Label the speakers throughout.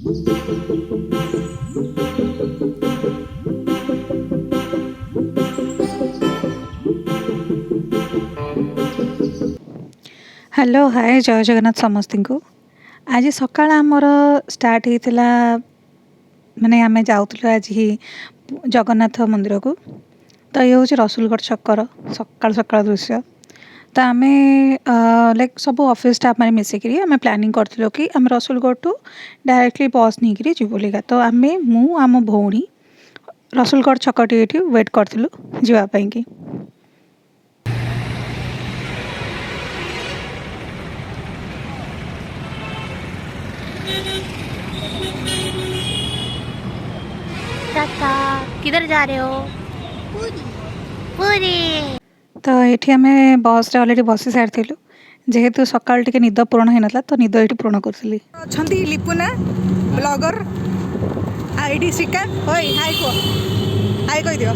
Speaker 1: Hello hi जय जगन्नाथ समस्त को। आज सकाळ आमर स्टार्ट होता माने आम जाऊँ आज ही जगन्नाथ मंदिर को। तो ये हूँ रसुलगढ़ छकर सकाळ सकाळ दृश्य। तो आम लाइक सब ऑफिस स्टाफ मैंने मिसिकी आम प्लानिंग करूँ कि आम रसुलगढ़ टू डायरेक्टली बस नहीं जीव बोलिका। तो आम मु आम भौणी रसुलगढ़ छकटी ये वेट करूँ जावाई कि।
Speaker 2: टाटा, किधर जा रहे हो? पूरी। पूरी।
Speaker 1: तो ये आम बस अलरेडी बसी सारी जेहेतु सकाल टे निद पूरण होता तो निद ये पूरण करी। अच्छा लिपुना ब्लॉगर आईडी श्रीकांत होय हाय को हाय कह दियो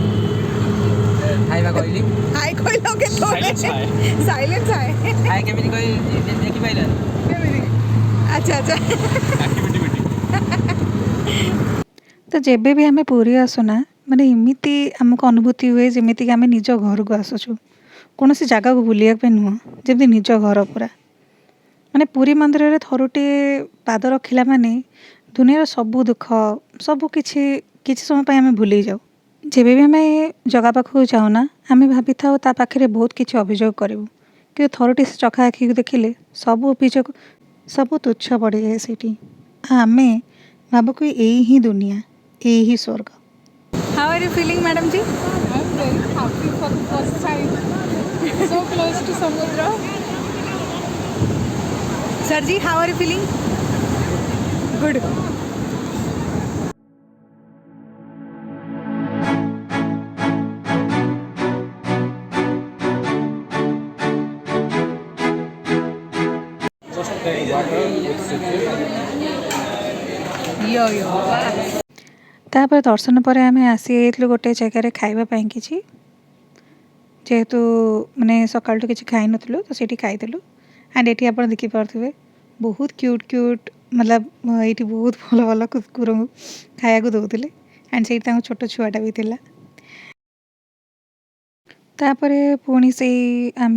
Speaker 3: हाय बा कहली
Speaker 1: हाय कहलो के साइलेंस हाय
Speaker 3: हाय केमिति कहि देखि पाइला
Speaker 1: केमिति अच्छा अच्छा
Speaker 3: एक्टिविटी मीटिंग
Speaker 1: तो जेबे भी आम पूरी आसुना माने इमिति आमको अनुभूति हुए जमीती कि आम निज घर को आसुचु कौन सी जगह को बुलिया नुह जमी निज घर पूरा माने पूरी मंदिर रे थरुटे पाद रखिला माने दुनिया सबू दुख सबू किछि समय आम भूली जाऊ। जेबे भी आम जगह पाखक जाऊना आम भाभी था ता पाखे बहुत किछि अभियोग करूँ कि थरुटे से चखा आखि देखिले सब अभियोग सब तुच्छ पड़ जाए सेठी आम भाव कि यही ही दुनिया यही ही स्वर्ग। How are you feeling madam ji?
Speaker 4: I'm very happy for the first time. So close to Samudra.
Speaker 1: Sir ji how are you feeling? Good. तापर दर्शन पर आम आसी गोटे जगार खावाई कि जेहेतु माने सकाल किसी खाई नु तो सीठी खाईलु एंड ये आप देखिपे बहुत क्यूट क्यूट मतलब ये बहुत भल भल कुकुर खाया दौले एंड से छोट छुआटा भी थिला। तापरे पुणी से आम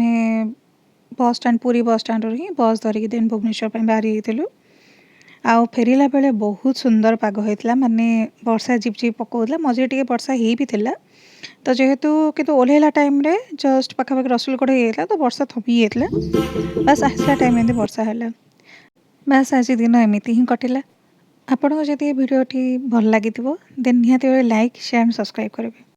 Speaker 1: बस स्टैंड पूरी बस स्टैंड ही बस धरिकी देन भुवनेश्वर बाहरी थी आउ फेरला बेले बहुत सुंदर पाग होता माने वर्षा झिपझिप पकाउला मझे टे वर्षा ही भी थिला। तो जेहेतु किंतु ओल्हेला टाइम रे जस्ट पाखापाखि रसुलगढ़ होता तो वर्षा थमी जाता बस आसला टाइम एमती वर्षा है बस आज दिन एमती ही कटिला। आपको जब भिडियोटी भल लगी देन निहाती लाइक शेयर एंड सब्सक्राइब करेंगे।